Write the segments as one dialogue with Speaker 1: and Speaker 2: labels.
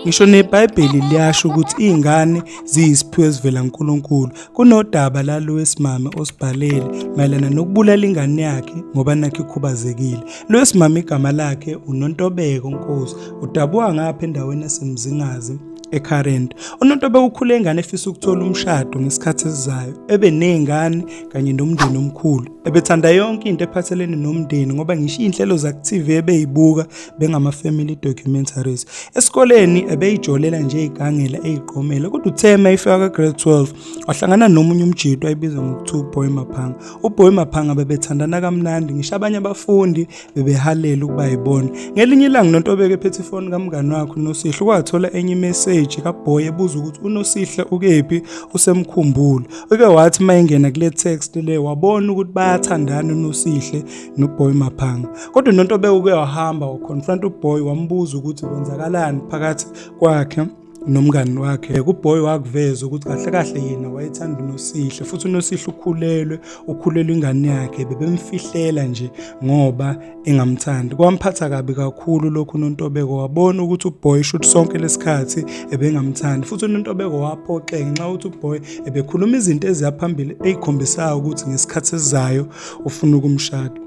Speaker 1: Ngisho neBhayibheli liyasho ukuthi izingane ziyisiphiwo esivela kuNkulunkulu. Kunodaba lalo wesimame osibhalele mayelana nokubulala ingane yakhe ngoba nakho ikhubazekile. Lo wesimame igama lakhe uNontobeko Nkosi. Udabuka ngapha endaweni yaseMzingazi eKarende. uNontobeko ukhule ingane efisa ukuthola umshado ngesikhathi esizayo, ebe nezingane kanye nomndeni omkhulu. Ebethanda yonke into ephathelene nomndeni ngoba ngisho inhlelo zaku-TV ebeyibuka bengama-family documentaries. Esikoleni ebeyijolela nje igangela eyiqomela, kodwa uthe mayifika ka-grade 12 wahlangana nomunye umjito ayebizwa ngokuthiwa uBoy Maphanga. uBoy Maphanga bebethandana kamnandi, ngisho abanye abafundi bebehalela ukuba yibona. Ngelinye ilanga uNontobeko ephethe ifoni kamngani wakhe uNosihle wathola enye imessage kaBoy ebuza ukuthi uNosihle ukephi, usemkhumbulo. Uke wathi mayengena kule text le wabona ukuthi bayathandana uNosihle noBoy Maphanga. Kodwa uNontobeko uke wahamba waconfront uBoy wambuza ukuthi kwenzakalani phakathi kwakhe nomngani wakhe. uBoy wakuveza ukuthi kahle kahle yena wayethanda uNosihle futhi uNosihle ukhulelwe ingane yakhe, bebemfihlela nje ngoba engamthandi. Kwamphatha kabi kakhulu lokhu uNontobeko, wabona ukuthi uBoy shothi sonke lesikhathi ebengamthandi futhi uNontobeko waphoxeka ngenxa ukuthi uBoy ebekhuluma izinto eziyaphambili ezikhombisayo ukuthi ngesikhathi esizayo ufuna ukumshada.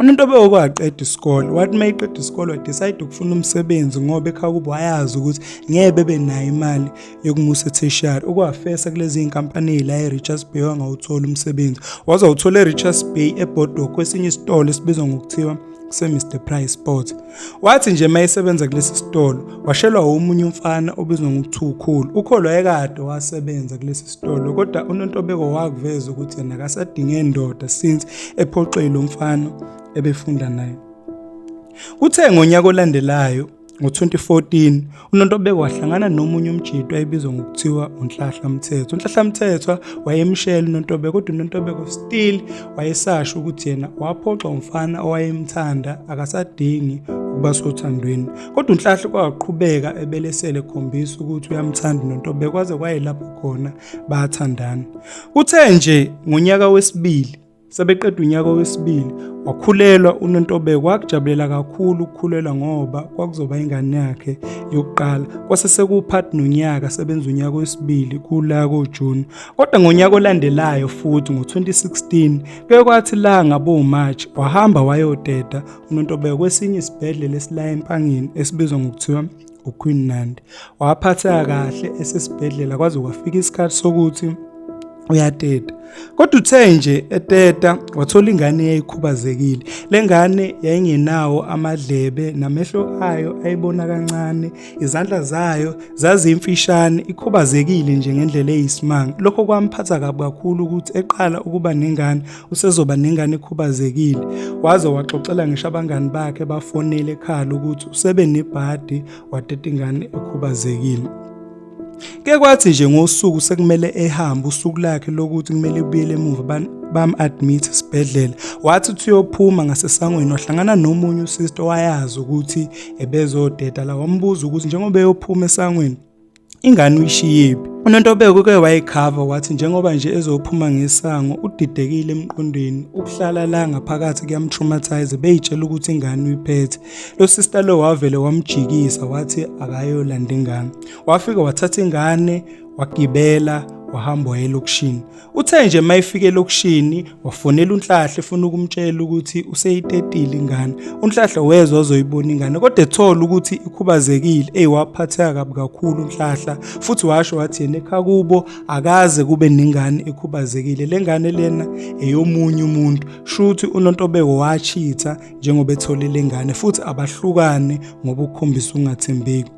Speaker 1: uNontobeko waqeda isikole, wathi mayiqeda isikole wadecide ukufuna umsebenzi ngoba ekhaya kubo wayazi ukuthi ngeke bebe nayo imali yokumusa etertiary. Ukwafesa kulezi inkampani ezila eRichards Bay wangawuthola umsebenzi. Wazawuthola eRichards Bay eBodok kwesinye isitolo esibizwa ngokuthiwa Mr Price Sport. Wathi nje mayesebenza kulesi sitolo washelwa omunye umfana obizwa ngokuthiwa uKhulu. uKhulu wayekade wasebenza kulesi sitolo, kodwa uNontobeko wakuveza ukuthi yena akasadinge indoda since ephoxile umfana ebefunda naye. Kuthe ngonyaka olandelayo ngo-2014 uNontobeko wahlangana nomunye umjito ayebizwa ngokuthiwa uNhlahla Mthethwa. uNhlahla Mthethwa wayemshela uNontobeko, kodwa uNontobeko still wayesasho ukuthi yena waphoxa umfana owayemthanda, akasadingi ukuba sothandweni. Kodwa uNhlahla kwaqhubeka ebelesele ekhombisa ukuthi uyamthanda uNontobeko kwaze kwayilapho khona bayathandana. Kuthe nje ngonyaka wesibili, sebeqeda unyaka wesibili, wakhulelwa uNontobeko. Wakujabulela kakhulu ukukhulelwa ngoba kwakuzoba ingane yakhe yokuqala. Kwase sekuphathi nonyaka sebenza unyaka wesibili kula koJune. Kodwa ngonyaka olandelayo futhi ngo-2016 kuye kwathi la ngabo March wahamba wayoteta uNontobeko kwesinye isibhedlela esila eMpangeni esibizwa ngokuthiwa uQueen Nandi. Waphatheka kahle esesibhedlela kwaze kwafika isikhathi sokuthi uyateta. Kodwa uthe nje eteta wathola ingane eyayikhubazekile. Le ngane yayingenawo amadlebe, namehlo ayo ayibona kancane, izandla zayo zazimfishane, ikhubazekile nje ngendlela eyisimanga. Lokho kwamphatha kabi kakhulu ukuthi eqala ukuba nengane usezoba nengane ekhubazekile. Waze waxoxela ngisho abangani bakhe bafonela ekhaya ukuthi usebe nebhadi wateta ingane ekhubazekile. Ke kwathi nje ngosuku sekumele ehambe usuku lakhe lokuthi kumele ubuyele emuva bam-admit esibhedlela. Wathi uyophuma ngasesangweni wahlangana nomunye usister wayazi ukuthi ebezodeta la, wambuza ukuthi njengoba eyophuma esangweni ingane uyishiyephi. uNontobeko ke wayikhava wathi njengoba nje ezophuma ngesango udidekile emqondweni, ukuhlala la ngaphakathi kuyamtraumatize, beyitshela ukuthi ingane uyiphethe. Lo sister lo wavele wamjikisa wathi akayolanda ingane. Wafika wathatha ingane wagibela wahamba waya elokishini. Uthe nje mayifike elokishini wafonela uNhlahla efuna ukumtshela ukuthi useyitetile ingane. uNhlahla wezwe azoyibona ingane kodwa ethola ukuthi ikhubazekile. Waphatheka kabi kakhulu uNhlahla futhi washo wathi yena ekhaya kubo akaze kube nengane ekhubazekile, le ngane lena eyomunye umuntu. Shuthi uNontobeko wachitha njengoba etholile ingane futhi abahlukane ngoba ukukhombisa ungathembeki.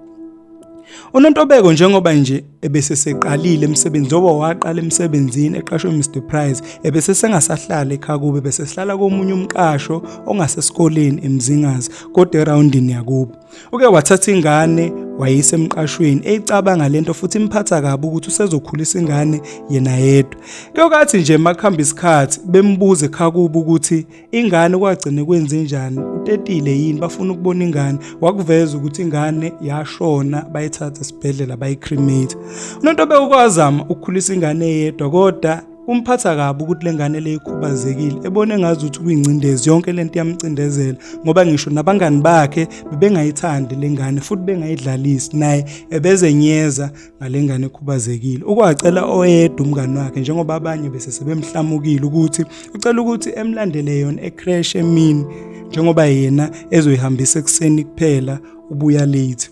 Speaker 1: uNontobeko njengoba nje ebeseseqalile emsebenzi, njengoba waqala emsebenzini eqashwe Mr Price, ebesesengasahlala ekhaya kubo, ebesehlala komunye umqasho ongasesikoleni eMzingazi kodwa eroundini yakubo. Uke wathatha ingane wayisa emqashweni eyicabanga lento futhi imphatha kabi ukuthi usezokhulisa ingane yena yedwa. Kuyokathi nje makuhamba isikhathi bembuza ekhaya kubo ukuthi ingane kwagcine kwenze njani, utetile yini, bafuna ukubona ingane. Wakuveza ukuthi ingane yashona, bayithatha esibhedlela bayikremate. uNontobeko kwazama ukukhulisa ingane yedwa kodwa kumphatha kabi ukuthi lengane le ikhubazekile, ebone ngazi ukuthi kuyincindezi yonke lento yamcindezela, ngoba ngisho nabangani bakhe bebengayithandi lengane futhi bengayidlalisi, naye ebezenyeza ngalengane ekhubazekile. Ukwacela oyedwa umngani wakhe, njengoba abanye bese sebemhlamukile, ukuthi ucela ukuthi emlandele yona ecrash emini, njengoba yena ezoyihambisa ekuseni kuphela ubuya late.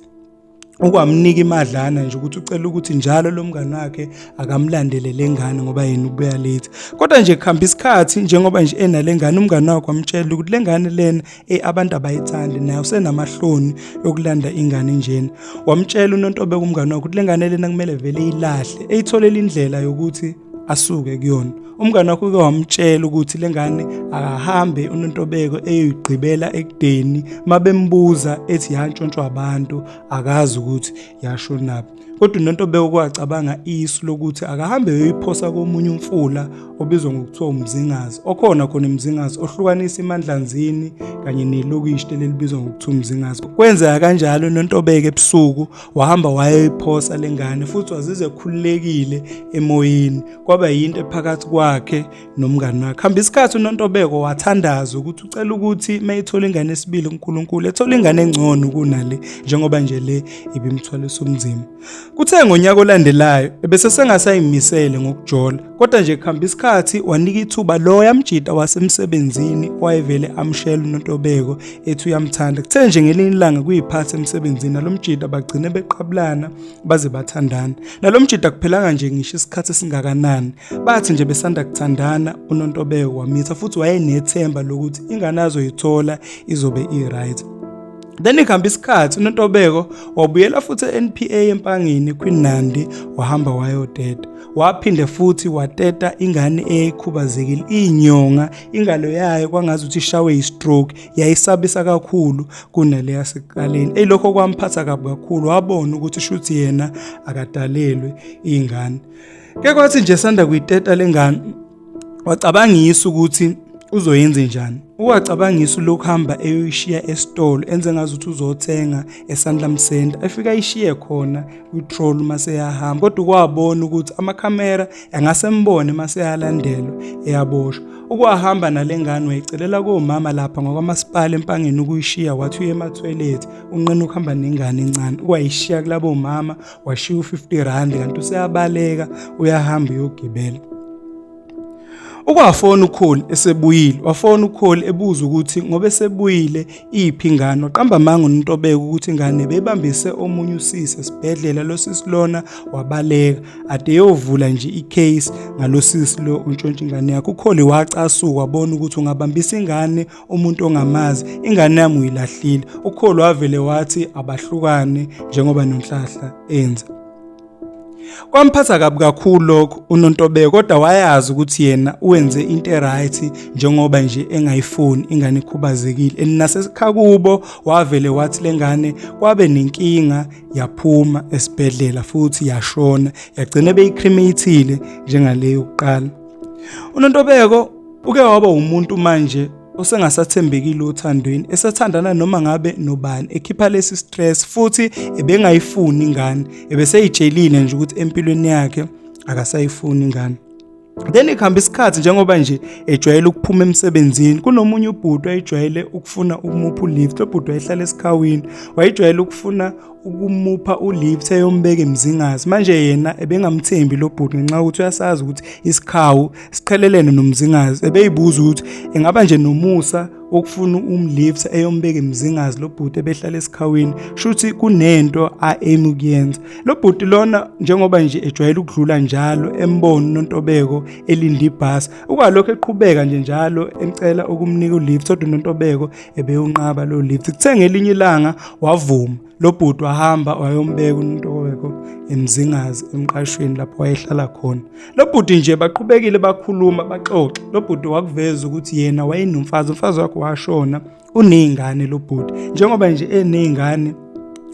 Speaker 1: Ukwamnika imadlana nje ukuthi ucela ukuthi njalo lo mngani wakhe akamlandele lengane ngoba yena ubuya late. Kodwa nje kuhamba isikhathi, njengoba nje enalengane, umngani wakhe wamtshela ukuthi lengane lena abantu abayithandi, naye usenamahloni yokulanda ingane njena. Wamtshela uNontobeko umngani wakhe ukuthi lengane lena kumele vele ilahle, eyitholela indlela yokuthi asuke kuyona. Umngani wakhe wamtshela ukuthi lengane akahambe uNontobeko eyoyigqibela ekudeni, mabembuza ethi yantshontshwa abantu akazi ukuthi yashonaphi. Kodwa uNontobeko kwacabanga isu lokuthi akahambe eyoyiphosa komunye umfula obizwa ngokuthiwa umzingazi, okhona khona umzingazi ohlukanisa iMandlanzini kanye nelokishi lelibizwa ngokuthiwa umzingazi. Kwenzeka kanjalo uNontobeko ebusuku wahamba wayoyiphosa lengane, futhi wazizwa ekhululekile emoyeni, kwaba yinto ephakathi kwakhe nomngani wakhe. Hamba isikhathi uNontobeko wathandaza ukuthi ucela ukuthi mayithola ingane esibili uNkulunkulu ethola ingane engcono kunale, njengoba nje le ibimthwalisa umzimba. Kuthe ngonyaka olandelayo ebese sengasayimisele ngokujola, kodwa nje kuhamba isikhathi wanika ithuba lo yamjida wasemsebenzini wayevele amshela uNontobeko ethi uyamthanda. Kuthe nje ngelinye ilanga kuyiphatha emsebenzini, nalomjida bagcine beqabulana baze bathandana. Nalomjida kuphelanga nje ngisho isikhathi esingakanani, bathi nje besanda kuthandana uNontobeko wamitha, futhi wayenethemba lokuthi ingane azoyithola izobe i-right. Then kuhamba isikhathi uNontobeko wabuyela futhi e-NPA eMpangeni eQueen Nandi, wahamba wayoteta. Waphinde futhi wateta ingane eyikhubazekile, inyonga, ingalo yayo kwangazi ukuthi ishawe yi-stroke, yayisabisa kakhulu kunale yasekuqaleni. Eyilokho kwamphatha kabi kakhulu, wabona ukuthi shuthi yena akadalelwe ingane. Ke kwathi nje sanda kuyiteta lengane, wacabangisa ukuthi uzoyenza njani. Uwacabangisa lokuhamba eyoyishiya esitolo, enze ngazi ukuthi uzothenga eSanlam Center, efika ayishiye khona kwi-troll mase yahamba. Kodwa kwabona ukuthi amakhamera angasembone mase yalandelwa eyaboshwa. Ukwahamba nalengane wayicelela komama lapha ngokwamasipala eMpangeni ukuyishiya, wathi uye ema-toilet unqena ukuhamba nengane encane. Ukwayishiya kulabo mama washiya u50 kanti useyabaleka uyahamba uyogibela. Ukwafona uKholi esebuyile, wafona uKholi ebuza ukuthi ngoba esebuyile iphi ingane. Waqamba amanga uNontobeko ukuthi ingane bebambise omunye usisi esibhedlela, lo sisi lona wabaleka ade yovula nje icase ngalo sisi lo untshontsha ingane yakhe. uKholi wacasuka wabona ukuthi ungabambisa ingane umuntu ongamazi, ingane yami uyilahlile. uKholi wavele wathi abahlukane njengoba noNhlahla enza. Kwamphatha kabi kakhulu lokho uNontobeko, kodwa wayazi ukuthi yena uwenze into right njengoba nje engayifuni ingane ikhubazekile. Nasesikhakubo wavele wathi lengane kwabe nenkinga, yaphuma esibhedlela futhi yashona, yagcina beyicriminateile njengaleyo yokuqala. uNontobeko uke waba umuntu manje osengasathembekile othandweni, esathandana noma ngabe nobani, ekhipha lesi stress futhi ebengayifuni ingane, ebeseyijelile nje ukuthi empilweni yakhe akasayifuni ingane. Then kuhamba isikhathi, njengoba nje ejwayele ukuphuma emsebenzini, kunomunye ubhuti ayijwayele ukufuna ukumupha ulift. Lo bhuti wayehlala esikhawini, wayijwayele ukufuna ukumupha ulift eyombeka emzingazi. Manje yena ebengamthembi lo bhuti ngenxa yokuthi uyasazi ukuthi isikhawu siqhelelene nomzingazi. Ebeyibuza ukuthi engaba nje nomusa okufuna umlift eyombeka emzingazi lo bhuti ebehlala esikhawini, shuthi kunento aim ukuyenza. Lo bhuti lona njengoba nje ejwayele ukudlula njalo embona uNontobeko elinda ibhasi, ukwalokho eqhubeka nje njalo emcela ukumnika ulift, kodwa uNontobeko ebeyunqaba lo lift. Kuthe ngelinye ilanga wavuma lo bhuti wahamba wayombeka uNontobeko emzingazi emqashweni lapho wayehlala khona. Lo bhuti nje baqhubekile bakhuluma baxoxa. Lo bhuti wakuveza ukuthi yena wayenomfazi, umfazi wakhe washona, unezingane lo bhuti. Njengoba nje enezingane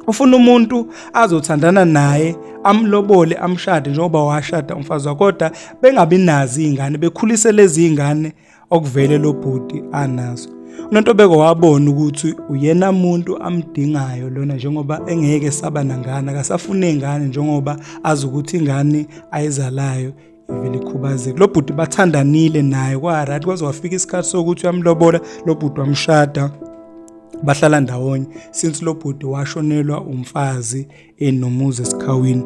Speaker 1: ufuna umuntu azothandana naye, amlobole, amshade njengoba washada umfazi wakhe, kodwa bengabi nazo izingane, bekhulise lezi izingane okuvele lo bhuti anazo. uNontobeko wabona ukuthi uyena umuntu amdingayo lona, njengoba engeke saba nangane, akasafuna izingane njengoba azi ukuthi ingane ayizalayo ivele ikhubazeke. Lo bhuti bathandanile naye kwa-right, kwaze wafika isikhathi sokuthi uyamlobola, lo bhuti wamshada, bahlala ndawonye since lo bhuti washonelwa umfazi enomuzi esikhawini.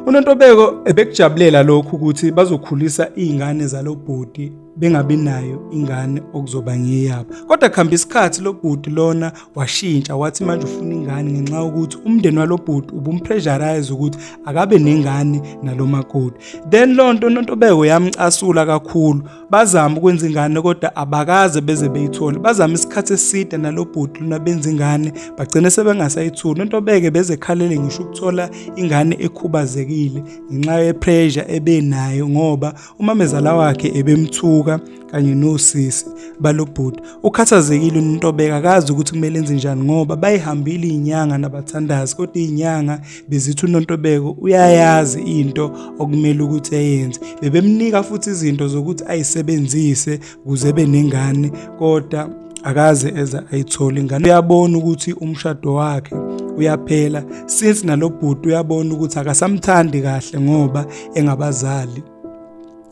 Speaker 1: uNontobeko ebekujabulela lokhu ukuthi bazokhulisa iy'ngane zalo bhuti bengabi nayo ingane okuzoba ngeyabo. Kodwa kuhamba isikhathi lo bhuti lona washintsha, wathi manje ufuna ingane ngenxa yokuthi umndeni walo bhuti ubumpressurize ukuthi akabe nengane nalo makoti. Then lonto uNontobeko yamcasula kakhulu, bazama ukwenza ingane kodwa abakaze beze beyithole. Bazama isikhathi eside nalo bhuti lona benza ingane, bagcine sebengasayitholi. uNontobeko beze khalele ngisho ukuthola ingane ekhubazekile ngenxa yepressure ebenayo, ngoba umamezala wakhe ebemthuka kanye nosisi balo bhuti. Ukhathazekile uNontobeko, akazi ukuthi kumele enze njani ngoba bayihambile iy'nyanga nabathandazi, kodwa iy'nyanga bezithi uNontobeko uyayazi into okumele ukuthi ayenze. Bebemnika futhi izinto zokuthi ayisebenzise ukuze ebe nengane, kodwa akaze eza ayithole ingane. Uyabona ukuthi umshado wakhe uyaphela since nalo bhuti uyabona ukuthi akasamthandi kahle ngoba engabazali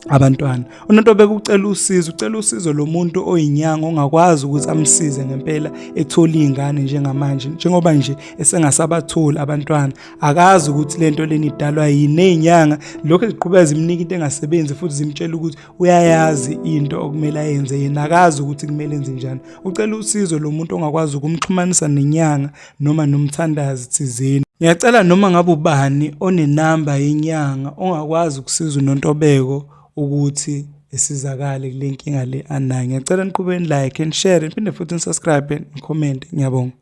Speaker 1: abantwana. uNontobeko ucela usizo lomuntu oyinyanga ongakwazi ukuthi amsize ngempela ethole iy'ngane njengamanje, njengoba nje esengasabatholi abantwana. Akazi ukuthi lento leni idalwa yini, ney'nyanga lokhu eziqhubeka zimnika into engasebenzi futhi zimtshela ukuthi uyayazi into okumele ayenze, yena akazi ukuthi kumele enze njani. Ucela usizo lomuntu ongakwazi ukumxhumanisa nenyanga noma nomthandazi thizeni. Ngiyacela noma ngabe ubani onenamba yenyanga ongakwazi ukusiza uNontobeko ukuthi esizakale kule nkinga le anayo. Ngiyacela niqhubeni like and share, niphinde futhi nisubscribe, nicomment. Ngiyabonga.